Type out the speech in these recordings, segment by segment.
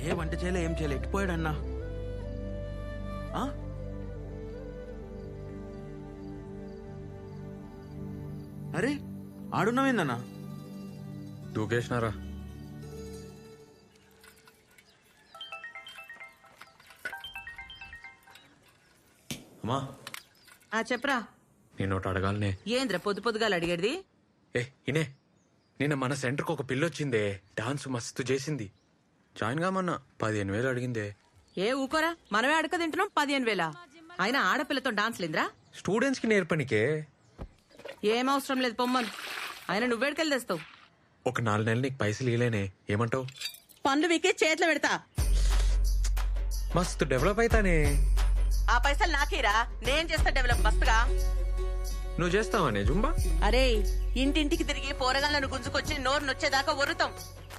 ఏ వంట చేయలే ఏం చేయలే ఎట్టిపోయాడన్నా ఆ? అరే ఆడున్నావేందన్నా దూకేసినారా? అమ్మా చెప్పరా. నేను ఒకటి అడగాలనే. ఏంద్ర పొద్దు పొద్దుగాల అడిగేది? ఇనే నిన్న మన సెంటర్కి ఒక పిల్లొచ్చిందే, డాన్స్ మస్తు చేసింది. జాయిన్ కామన్నా 15,000 అడిగిందే. ఏ ఊకోరా, మనమే అడక తింటున్నాం 15,000. అయినా ఆడపిల్లతో డాన్స్ లేదురా? స్టూడెంట్స్ కి నేర్పనికే. ఏం అవసరం లేదు పొమ్మను. అయినా నువ్వేడికెళ్ళి తెస్తావు? ఒక 4 నెలలు నీకు పైసలు ఇలేనే, ఏమంటావు? పనులు వీకే చేతిలో పెడతా. మస్తు డెవలప్ అవుతానే. ఆ పైసలు నాకేరా, నేను చేస్తా డెవలప్ మస్తుగా. నువ్వు చేస్తావానే జుంబా? అరే ఇంటింటికి తిరిగి పోరగాళ్ళను గుంజుకొచ్చి నోరు నొచ్చేదాకా ఒరుతాం.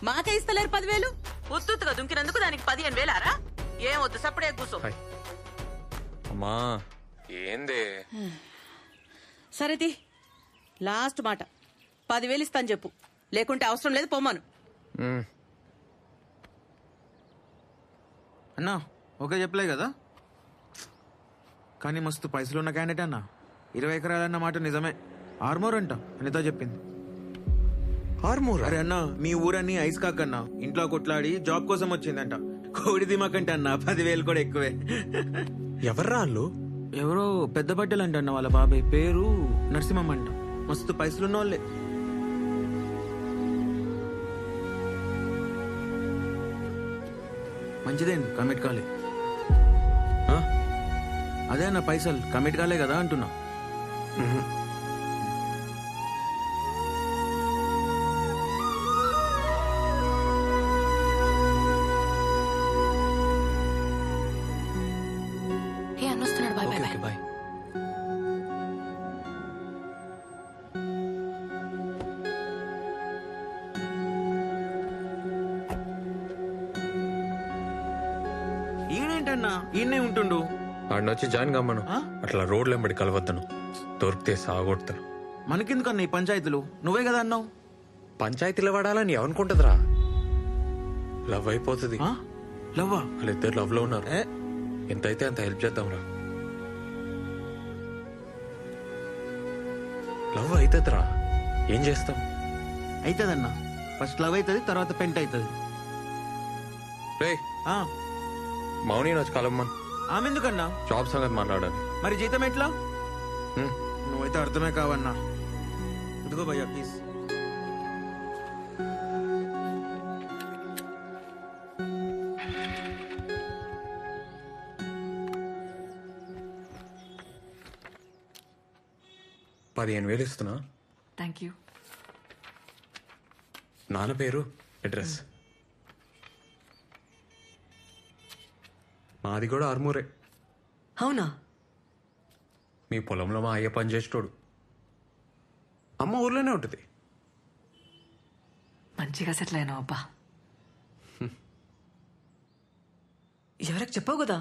మాకే ఇస్తలేరు 10,000. ఉత్తుగా దుంకినందుకు దానికి 15,000 రా? ఏం వద్దు, సప్పుడే కూసో. అమ్మా ఏందే? సరేది లాస్ట్ మాట, 10,000 ఇస్తాను చెప్పు, లేకుంటే అవసరం లేదు పొమ్మను. అన్నా ఓకే చెప్పలే కదా, కానీ మస్తు పైసలు ఉన్న క్యాండిడేట్ అన్నా. 20 ఎకరాలన్న మాట నిజమే. ఆర్మోర్ అంట అనితో చెప్పింది. ఆర్మూర్? అరే అన్నా మీ ఊరన్నీ ఐస్ కాకన్నా ఇంట్లో కొట్లాడి జాబ్ కోసం వచ్చిందంట. కోడి దిమాకంటే అన్న 10,000 కూడా ఎక్కువే. ఎవర్రా వాళ్ళు? ఎవరో పెద్ద బట్టలు అంట అన్న వాళ్ళ బాబాయ్ పేరు నరసింహం అంట. మస్తు పైసలున్న వాళ్ళే. మంచిదేండి కమిట్ కాలే. అదే అన్న పైసలు కమిట్ కాలే కదా అంటున్నా. అన్నొస్తున్నాడు. Bye bye bye. ఈయనేంటన్నా ఈయనే ఉంటుండు. ఆడినొచ్చి జాయిన్ కమ్మను. అట్లా రోడ్లు వెంబడి కలవద్దను, దొరికితే సాగొడతాను. మనకెందుకన్నా ఈ పంచాయతీలు, నువ్వే కదా అన్నావు. పంచాయతీలో పడాలని ఎవనుకుంటుందిరా? లవ్ అయిపోతుంది. లవ్వా? వాళ్ళిద్దరు లవ్ లో ఉన్నారు. ఎంతైతే అంత హెల్ప్ చేద్దాంరా. లవ్ అవుతుందిరా, ఏం చేస్తాం? అవుతుందన్నా, ఫస్ట్ లవ్ అవుతుంది, తర్వాత పెంట్ అవుతుంది. రే మౌని వచ్చి కలమ్మన్. ఆమె ఎందుకన్నా? జాబ్ సంగతి మాట్లాడాలి. మరి జీతం ఎట్లా? నువ్వైతే అర్థమే కావన్నా. ఇదిగో భయ్యా ప్లీజ్. $15,000 ఇస్తున్నా. Thank you. నాన్న పేరు, అడ్రస్. మాది కూడా ఆర్మూరే. అవునా? మీ పొలంలో మా అయ్య పని చేసేటోడు. అమ్మ ఊర్లోనే ఉంటుంది. మంచిగా సెటిల్ అయినావు అబ్బా. ఎవరికి చెప్పావు కదా,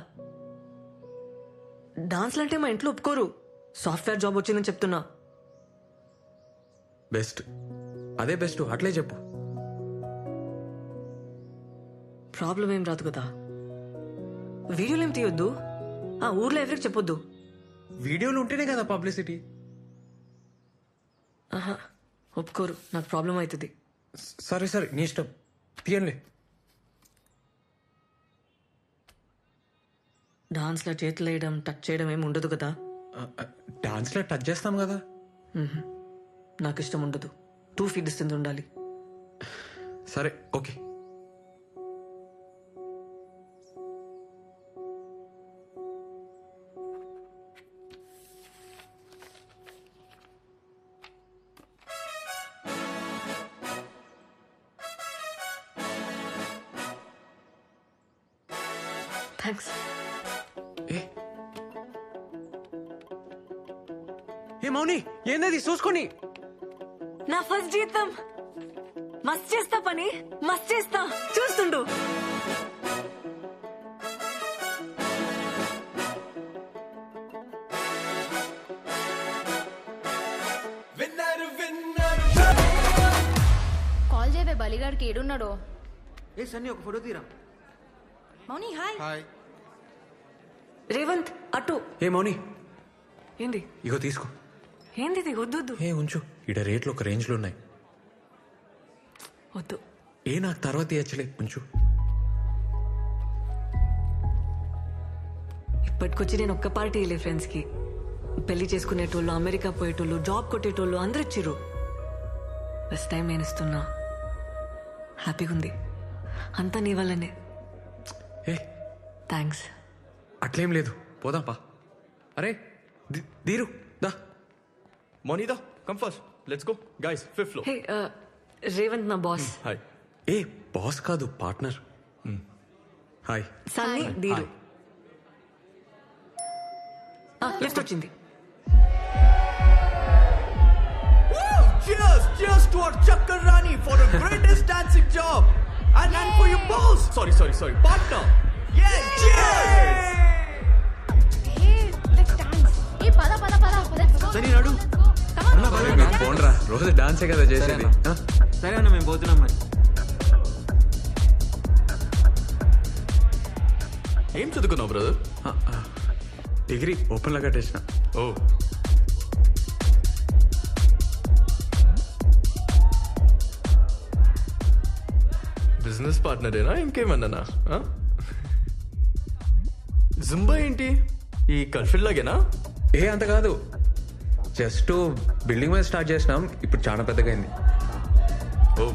డాన్స్లు అంటే మా ఇంట్లో ఒప్పుకోరు. సాఫ్ట్వేర్ జాబ్ వచ్చిందని చెప్తున్నా. బెస్ట్, అదే బెస్ట్, అట్లే చెప్పు. ప్రాబ్లం ఏం రాదు కదా. వీడియోలు ఏం తీయొద్దు, ఆ ఊర్లో ఎవరికి చెప్పొద్దు. వీడియోలు ఉంటేనే కదా పబ్లిసిటీ. ఆహా ఒప్పుకోరు, నాకు ప్రాబ్లం అవుతుంది. సరే సరే నీ ఇష్టం, తీయండి. డాన్స్లో చేతులు వేయడం, టచ్ చేయడం ఏమి ఉండదు కదా. డాన్స్లో టచ్ చేస్తాం కదా. నాకు ఇష్టం ఉండదు. 2 feet డిస్టెన్స్ ఉండాలి. సరే ఓకే. థ్యాంక్స్. ఏ మౌని ఏందది చూసుకొని? నా ఫస్ట్ జీతం. మస్త్ చేస్తా పని, మస్త్ చేస్తా, చూస్తుండు. కాల్ చేయవే బలిగాడికి ఏడున్నాడో. ఏ సన్నీ ఒక ఫోటో తీరా. మౌని హాయ్. హాయ్. రేవంత్ అటు. ఏ మౌని ఏంది ఇగో తీసుకో. ఏంది ఇది? వద్దు వద్దు ఏ ఉంచు, ఇడ రేట్లు ఒక రేంజ్లో ఉన్నాయి. వద్దు. ఏ నాకు తర్వాత ఇచ్చలే, ఉంచు. ఇప్పటికొచ్చి నేను ఒక్క పార్టీ వెళ్ళే ఫ్రెండ్స్కి. పెళ్లి చేసుకునేటోళ్ళు, అమెరికా పోయేటోళ్ళు, జాబ్ కొట్టేటోళ్ళు అందరూ ఇచ్చిర్రు. ఫస్ట్ టైం నేను ఇస్తున్నా. హ్యాపీగా ఉంది. అంతా నీ వల్లనే. ఏ థ్యాంక్స్. అట్లేం లేదు, పోదాం పా. అరే దీరు దా. Monida, come first. Let's go. Guys, 5th floor. హే రేవంత్ నా బాస్. Hi. ఏ బాస్ కాదు, పార్ట్నర్. హాయ్. సన్నీ దీరు. లిఫ్ట్ వచ్చింది. Cheers! Cheers to our Chakarani for the greatest dancing job! And for your boss! Sorry. Partner! Yeah! Cheers! Hey, let's dance. Hey, pada. Let's go. సరే నడు. Come on. పోండ్రా, రోజు డాన్సే కదా చేసేది. ఆ? సరే అన్న మేము పోతున్నాం మరి. ఏం చదువుకున్నావు బ్రదర్? డిగ్రీ ఓపెన్ లా కట్టేసిన. ఓ బిజినెస్ పార్ట్నరేనా ఇంకేమన్నానా? జుంబా ఏంటి ఈ కల్ఫిల్ లాగేనా? ఏ అంత కాదు, జస్ట్ బిల్డింగ్ మీద స్టార్ట్ చేసినాం, ఇప్పుడు చాలా పెద్దగా అయింది. ఓ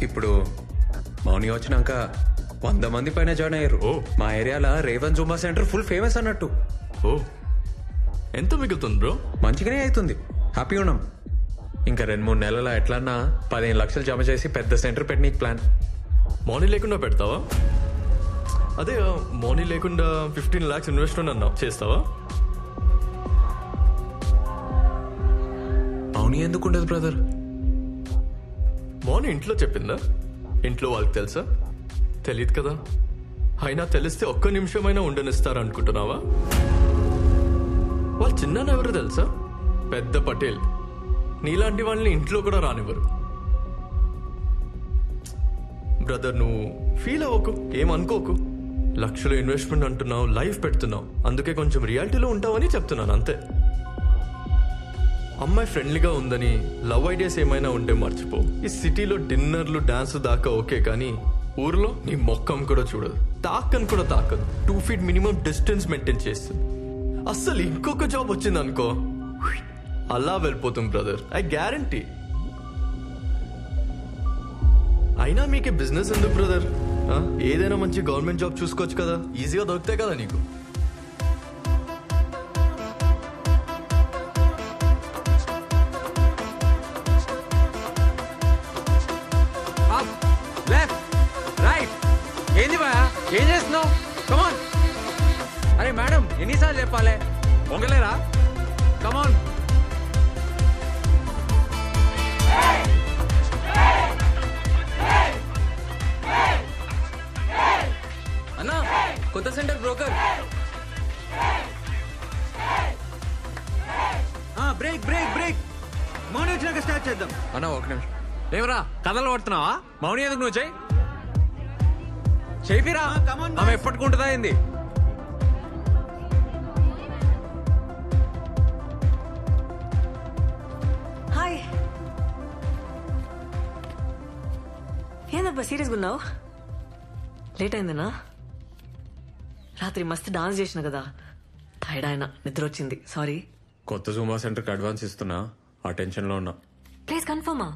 ఇప్పుడు మౌని వచ్చినాక 100 మంది పైన జాయిన్ అయ్యారు. ఓ. మా ఏరియాలో Revan Zumba centre full famous అన్నట్టు. ఓ ఎంత మిగులుతుంది బ్రో? మంచిగానే అవుతుంది, హ్యాపీ ఉన్నాం. ఇంకా 2-3 నెలల ఎట్లన్నా 15 లక్షలు జమ చేసి పెద్ద సెంటర్ పెట్టనీకి ప్లాన్. మనీ లేకుండా పెడతావా? అదే మనీ లేకుండా 15 lakhs ఇన్వెస్ట్మెంట్ అన్నావు, చేస్తావా? మౌని ఎందుకు ఉండదు బ్రదర్? మౌని ఇంట్లో చెప్పిందా? ఇంట్లో వాళ్ళకి తెలుసా? తెలియదు కదా. అయినా తెలిస్తే ఒక్క నిమిషమైనా ఉండనిస్తారు అనుకుంటున్నావా? వాళ్ళ చిన్న ఎవరు తెలుసా? పెద్ద పటేల్. నీలాంటి వాళ్ళని ఇంట్లో కూడా రానివ్వరు. బ్రదర్ నువ్వు ఫీల్ అవ్వకు, ఏమనుకోకు. లక్షలు ఇన్వెస్ట్మెంట్ అంటున్నావు, లైఫ్ పెడుతున్నావు, అందుకే కొంచెం రియాలిటీలో ఉంటావని చెప్తున్నాను అంతే. అమ్మాయి ఫ్రెండ్లీగా ఉందని లవ్ ఐడియాస్ ఏమైనా ఉంటే మర్చిపో. ఈ సిటీలో డిన్నర్లు డాన్స్ దాకా ఓకే, కానీ ఊర్లో నీ మొక్కం కూడా చూడదు, తాకని కూడా తాకదు. 2 feet మినిమం డిస్టెన్స్ మెయింటైన్ చేస్తుంది. అస్సలు ఇంకొక జాబ్ వచ్చింది అనుకో, అలా వెళ్ళిపోతుంది బ్రదర్, ఐ గ్యారంటీ. అయినా మీకే బిజినెస్ ఎందుకు బ్రదర్? ఏదైనా మంచి గవర్నమెంట్ జాబ్ చూసుకోవచ్చు కదా, ఈజీగా దొరుకుతాయి కదా నీకు. ఏంది బా, ఏం చేస్తున్నావు? కమాన్. అరే మేడం, ఎన్నిసార్లు చెప్పాలి? పొంగలేరా? కమాన్. అన్నా, కొత్త సెంటర్ బ్రోకర్. బ్రేక్ మౌని వచ్చినాక స్టార్ట్ చేద్దాం. అన్న ఒక నిమిషం. ఏమరా కథలు పడుతున్నావా? మౌని ఎందుకు నువ్వు చెయ్యి చేపిరా. come on, ఆమె boys. ఎప్పటికుంటుందా ఏంది? హాయ్. ఏందబ్బా సీరియస్గా ఉన్నావు? లేట్ అయిందనా? రాత్రి మస్తు డాన్స్ చేసిన కదా, టైర్డ్ ఆయన, నిద్ర వచ్చింది, సారీ. కొత్త జూమా సెంటర్కి అడ్వాన్స్ ఇస్తున్నా, ఆ టెన్షన్లో ఉన్నా. ప్లీజ్ కన్ఫర్మా?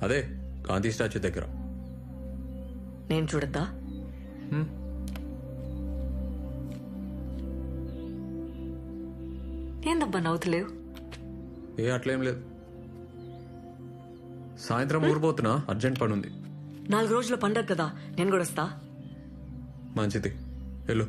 అదే గాంధీ స్టాచ్యూ దగ్గర. నేను చూడద్దా? ఏందబ్బా నవ్వుతలేవు? ఏ అట్లేం లేదు. సాయంత్రం ఊరిపోతున్నా, అర్జెంట్ పని ఉంది. 4 రోజుల పండగ కదా, నేను కూడా వస్తా. మంచిది, వెళ్ళు.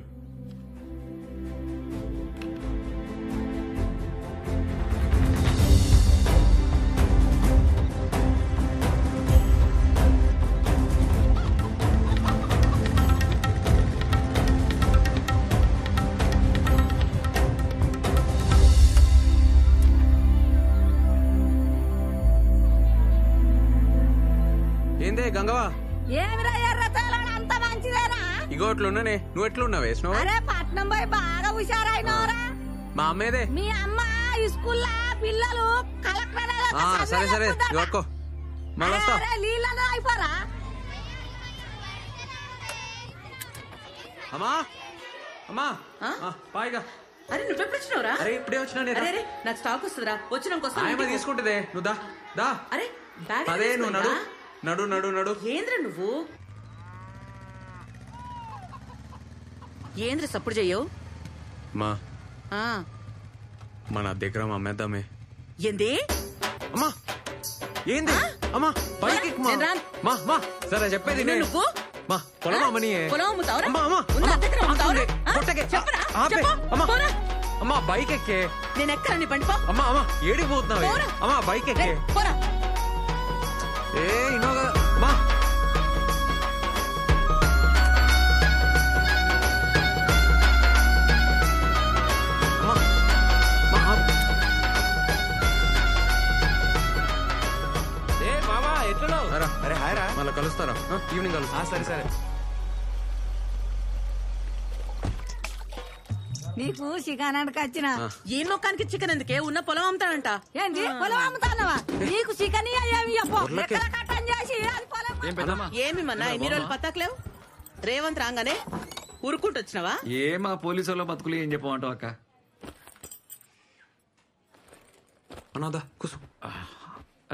ఏందే గంగవా? ఏమిరా ఎర్రచాలని అంత మంచిదేనా? ఇగో అట్లున్నానే, నువ్వు ఎట్లున్నావే స్నో? అరే పట్నం పోయి బాగా హుషారైనవరా. మా అమ్మేదే. మీ అమ్మ స్కూల్లో పిల్లలు కలెక్టర్ సరే సరే ఇగో మళ్ళీ వస్తా. నీళ్ళలో అయిపోరా. అమ్మా అమ్మా ఆ? పాయిగా. అరే నువ్వెప్పుడు వచ్చినావురా? అరే ఇప్పుడే వచ్చినా నేను. అరే నాకు స్టాక్ వస్తుందిరా, వచ్చినాక ఆయమ్మ తీసుకుంటుందే, నువ్వు దా దా. అరే బ్యాగ్ అదే నువ్వు నడు నడు నడు నడు. ఏంద్ర నువ్వు ఏంద్ర సప్పుడు చెయ్యవు? మా ఆ, మన దగ్గర అమ్మేద్దామే. ఏంది? అమ్మా ఏంది అమ్మా పైకి ఎక్కు, మా. నేను రాను. మా సరే చెప్పేది నిన్ను వినే. నువ్వు మా పొలం అమ్మని. పొలం అమ్ముతావురా? అమ్మా అమ్మా ఉన్న అమ్మా, దగ్గర అమ్ముతావురా? ఆ? కొట్టకే. చెప్పరా? ఆపే. చెప్పు. అమ్మా పోరా. అమ్మా బైక్ ఎక్కే. నేను ఎక్కడ నీ బండి పో. అమ్మా అమ్మా ఏడికి పోతున్నావే? పోరా. అమ్మా బైక్ ఎక్కే. రే, పోరా. ఏ ఇన్నో కదా అమ్మా. అమ్మా, అమ్మా, ఆపు. రా. అరే హాయ్ రా. మళ్ళా కలుస్తారా? ఈవినింగ్ కలుస్తా. సరే సరే. నీకు చికెనానికి వచ్చిన ఈ నొక్కానికి చికెన్ ఎందుకే? ఉన్న పొలం అమ్ముతాడంట. ఏంటి పొలం అమ్ముతానవా? నీకు చికెన్ ఏమి చెప్పు. ఊర్లోకి. ఎక్కడ కట్టం చేసి అది పొలం ఏమి మన్నా ఇన్ని రోజులు పత్తాకలేవు? రేవంత్ రాగానే ఉరుకుంటూ వచ్చినావా? ఏ మా పోలీసు వాళ్ళ బతుకులు ఏం చెప్పమంటావు అక్క? అన్నదా కూసు.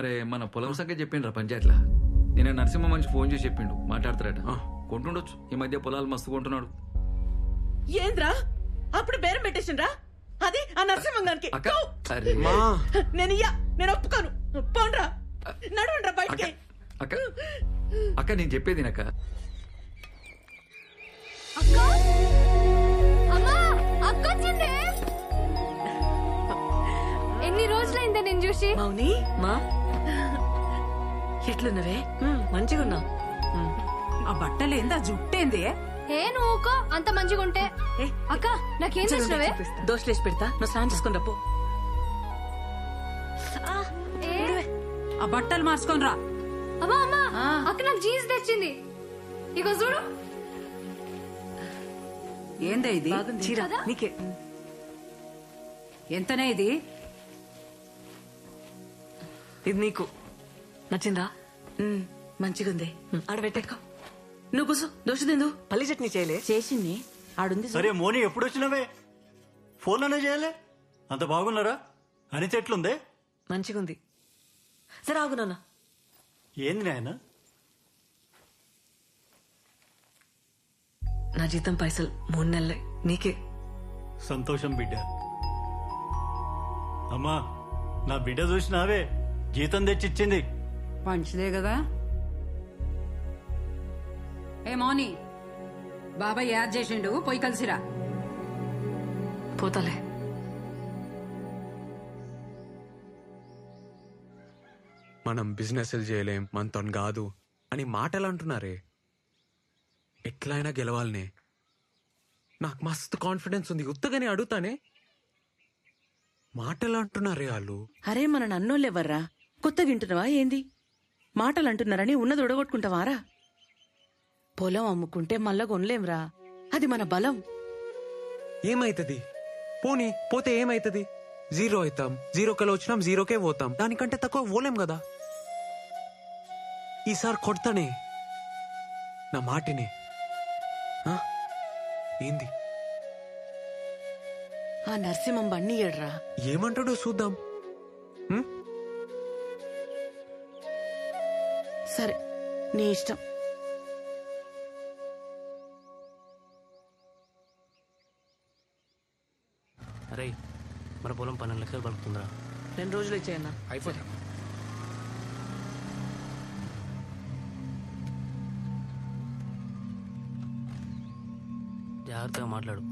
అరే మన పొలం సంగతి చెప్పిండ్రా పంచాయతీలా. నిన్న నరసింహ మనిషి ఫోన్ చేసి చెప్పిండు, మాట్లాడతారట. కొంటుండొచ్చు, ఈ మధ్య పొలాలు మస్తు కొంటున్నాడు. ఏంద్రా అప్పుడు బేరం పెట్టేసిండ్రా? అది ఆ నరసింహంగానికి. అక్క అరే మా నేను ఒప్పుకోను. పోండ్రా, నడవండ్రా బయటికి. అక్క అక్క నేను చెప్పేది అక్క. అక్క అమ్మా అక్క వచ్చింది. ఎన్ని రోజులైందే నేను చూసి. మౌని మా ఎట్లున్నవే? మంచిగున్నా. ఆ బట్టలేందా జుట్టేంది? ఏ నువ్వుకో అంత మంచిగా ఉంటే. అక్క నాకేం తెచ్చినవే? దోశలేసి పెడతా, నువ్వు స్నానం చేసుకుని రప్పు. ఆ బట్టలు మార్చుకొని రా. అమ్మా అమ్మా అక్క నాకు జీన్స్ తెచ్చింది. ఇగో చూడు. ఏందా ఇది? చీర నీకే. ఎంతనే ఇది? ఇది నీకు నచ్చిందా? మంచిగుంది. ఆడబెట్టేకో. నువ్వు కూసు, దోశ తిందు. పల్లి చట్నీ చేయలే? చేసింది ఆడుంది. సరే మోని ఎప్పుడు వచ్చినవే? ఫోన్లోనే చేయలే? అంత బాగున్నారా? అనిత ఎట్లుందే? మంచిగుంది. సరే ఆగు నాన్న. ఏంది నాయన? నా జీతం పైసలు 3 నెలలే నీకే. సంతోషం బిడ్డ. అమ్మా నా బిడ్డ చూసినావే, జీతం తెచ్చిచ్చింది. మంచిదే కదా. ఏ మౌని, బాబాయ్ యాద్ చేసిండు, పోయి కలిసిరా. పోతాలే. మనం బిజినెస్ చేయలేం, మనతో కాదు అని మాటలు అంటున్నారే. ఎట్లయినా గెలవాలనే. నాకు మస్తు కాన్ఫిడెన్స్ ఉంది, ఉత్తగానే అడుగుతానే. మాటలు అంటున్నారే వాళ్ళు. అరే మన నన్నోళ్ళెవర్రా? కొత్తగా వింటున్నావా ఏంది? మాటలు అంటున్నారని ఉన్నది ఉడగొట్టుకుంటావారా? పొలం అమ్ముకుంటే మళ్ళా కొనలేంరా, అది మన బలం. ఏమైతుంది? పోనీ పోతే ఏమైతుంది? 0 అవుతాం. 0 కల్లా వచ్చినాం, 0కే పోతాం. దానికంటే తక్కువ పోలేం కదా. ఈసారి కొడతానే నా మాటిని. ఆ? ఏంది? ఆ నరసింహం బండి ఏడ్రా. ఏమంటాడో చూద్దాం. సరే నీ ఇష్టం. అరే మన పొలం 12 లక్షలు పలుకుతుందిరా. 2 రోజులు ఇచ్చేయన్నా. అయిపోతా. జాగ్రత్తగా మాట్లాడు.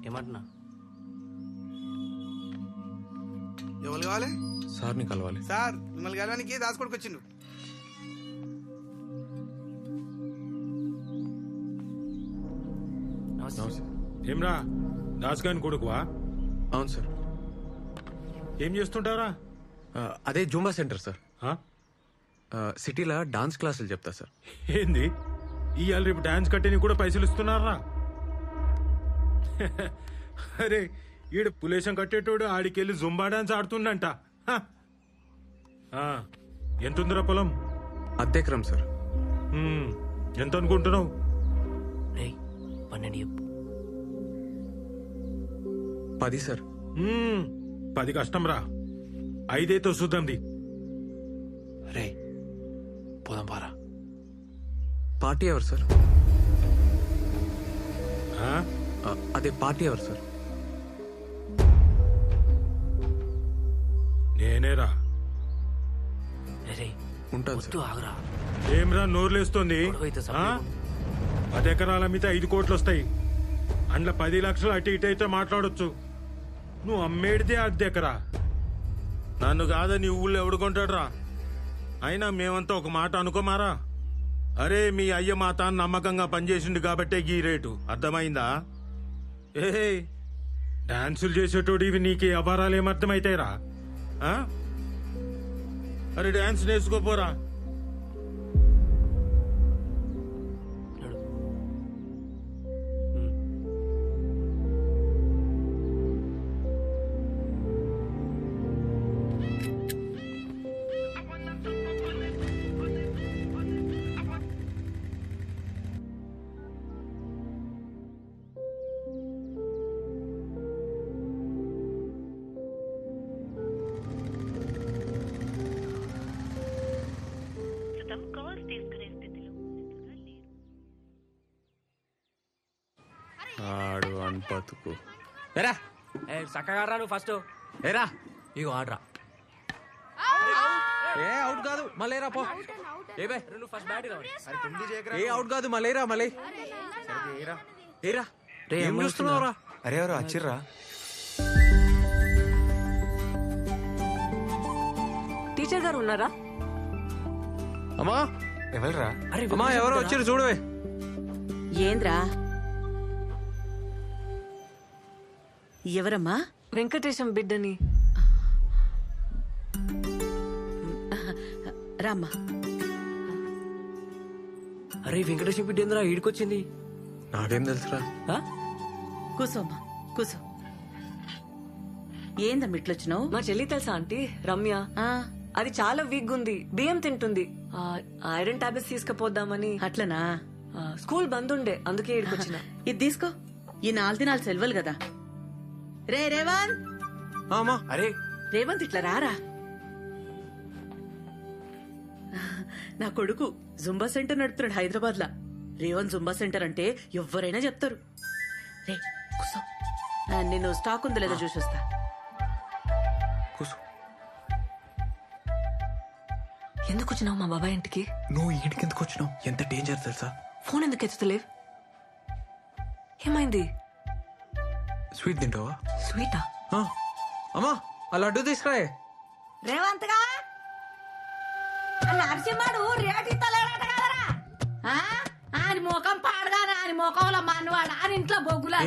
ఏమంటున్నా? ఎవరు కావాలి? సార్ని కలవాలి. సార్ మిమ్మల్ని కలవడానికి దాచుకోడికి వచ్చిండు. ఏమ్రా దాసుగాని కొడుకువా? అవును సార్. ఏం చేస్తుంటారా? అదే జూంబా సెంటర్ సార్. ఆ? సిటీలో డాన్స్ క్లాసులు చెప్తా సార్. ఏంది ఇవాళ రేపు డాన్స్ కట్టేని కూడా పైసలు ఇస్తున్నారా? అరే ఈడు పులేశం కట్టేటోడు ఆడికెళ్ళి జుంబా డాన్స్ ఆడుతుండంట. హ. ఆ, ఎంతుందిరా పొలం? అద్దెకరం సార్. ఎంత అనుకుంటున్నావు? 12 చెప్పు. 10 సార్. 10 కష్టం రా, 5 చూద్దాంది. రే పోదాం పారా. పార్టీ ఎవరు సార్? ఆ? అదే పార్టీ ఎవరు సార్? నేనేరా. రే ఉంటాను సార్. ఆగరా. ఏమ్రా నోర్లేస్తోంది? 10 ఎకరాల మీద 5 కోట్లు వస్తాయి. అందులో 10 లక్షలు అటు ఇటు అయితే మాట్లాడొచ్చు. నువ్వు అమ్మేడితే అద్దెకరా. నన్ను కాదని ఊళ్ళో ఎవడు కొంటాడురా? అయినా మేమంతా ఒక మాట అనుకోమారా. అరే మీ అయ్య మా తాను నమ్మకంగా పనిచేసిండు కాబట్టే గీ రేటు. అర్థమైందా? ఏ డాన్సులు చేసేటోడు ఇవి నీకు అపారాలు ఏమర్థమైతాయిరా? అరే డాన్స్ నేర్చుకోపోరా. ఆడు అన్పతుకు ఎరా చక్కగా రా నువ్వు ఫస్ట్. ఎరా ఇగో ఆడరా. ఏ అవుట్ కాదు మళ్ళీరా పో. ఏ బే నువ్వు ఫస్ట్ బ్యాట్ ఏ అవుట్ కాదు మళ్ళీరా మళ్ళీ. ఏరా రే ఏం చూస్తున్నావురా? అరే ఎవరు వచ్చిర్రా? టీచర్ గారు ఉన్నారా? అమ్మా ఎవరురా? అమ్మా ఎవరో వచ్చిర్రు చూడవే. ఏంద్రా? ఎవరమ్మా? వెంకటేశం బిడ్డని. రామ్మా. అరే వెంకటేశ్వర బిడ్డ ఏంద్రా ఈడికొచ్చింది? నాకేం తెలుసురా? కూసోమ్మా కూసో. ఏందమ్మా ఇట్లొచ్చినావు? మా చెల్లి తెలుసా ఆంటీ? రమ్య. అది చాలా వీక్ ఉంది, బియ్యం తింటుంది. ఐరన్ టాబ్లెట్స్ తీసుకుపోద్దామని. అట్లనా? స్కూల్ బంద్ ఉండే, అందుకే ఇక్కడికొచ్చిన. ఇది తీసుకో. ఈ 4 దినాలు సెలవులు కదా. రే రేవంత్. అరే రేవంత్ ఇట్లా రారా. నా కొడుకు జుంబా సెంటర్ నడుపుతున్నాడు హైదరాబాద్ లా. రేవంత్ జుంబా సెంటర్ అంటే ఎవరైనా చెప్తారు. రే కూసో, నేను స్టాక్ ఉందో లేదో చూసి వస్తా. ఎందుకు వచ్చినావు మా బాబాయ్ ఇంటికి? నువ్వు ఈడికి ఎందుకు వచ్చినావు? ఎంత డేంజర్ తెలుసా? ఫోన్ ఎందుకు ఎత్తుతలేవు? ఏమైంది? స్వీట్ తింటావా? స్వీటా? అమ్మా ఆ లడ్డు తీసుకురాయే. రేవంత్ గా నరసింహడు రేటు ఇస్తలేడట కదరా. ఆయన ముఖం పాడగానే ఆయన ముఖంలో మనవాడు ఆయన ఇంట్లో బొగ్గులా.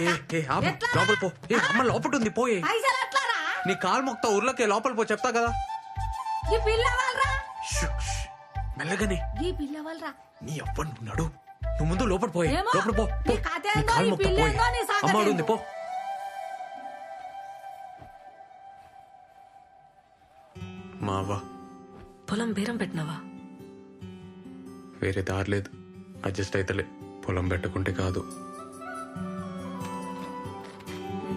లోపల పో. అమ్మ లోపల ఉంది పోయే. పైసలు ఎట్లారా? నీ కాలు మొక్తా ఊర్లోకి లోపల పో, చెప్తా కదా. ఈ పిల్లవాళ్ళరా మెల్లగానే. ఈ పిల్లవాళ్ళరా నీ అవ్వను నడు. నువ్వు ముందు లోపల పోయే. ఏమో, లోపల పో. నీ కథ నీ ఏందో, కాలు నీ మొక్తా పిల్ల పోయే. ఏందో, నీ సంగతి అమ్మాడు ఉంది ఏందో. పో. మావా పొలం బేరం పెట్టినావా? వేరే దారి లేదు, అడ్జస్ట్ అయితలే. పొలం పెట్టుకుంటే కాదు.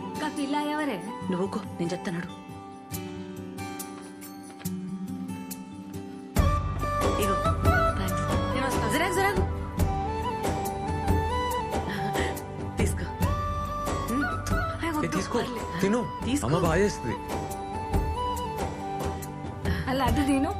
ఇంకా పిల్ల ఎవరే? నువ్వుకో, నేను చెప్తాను. ఇగో జరాగు జరాగు తీసుకో. తీసుకో తిను. అమ్మ బాగా చేస్తుంది. అలా అడ్డు తిను.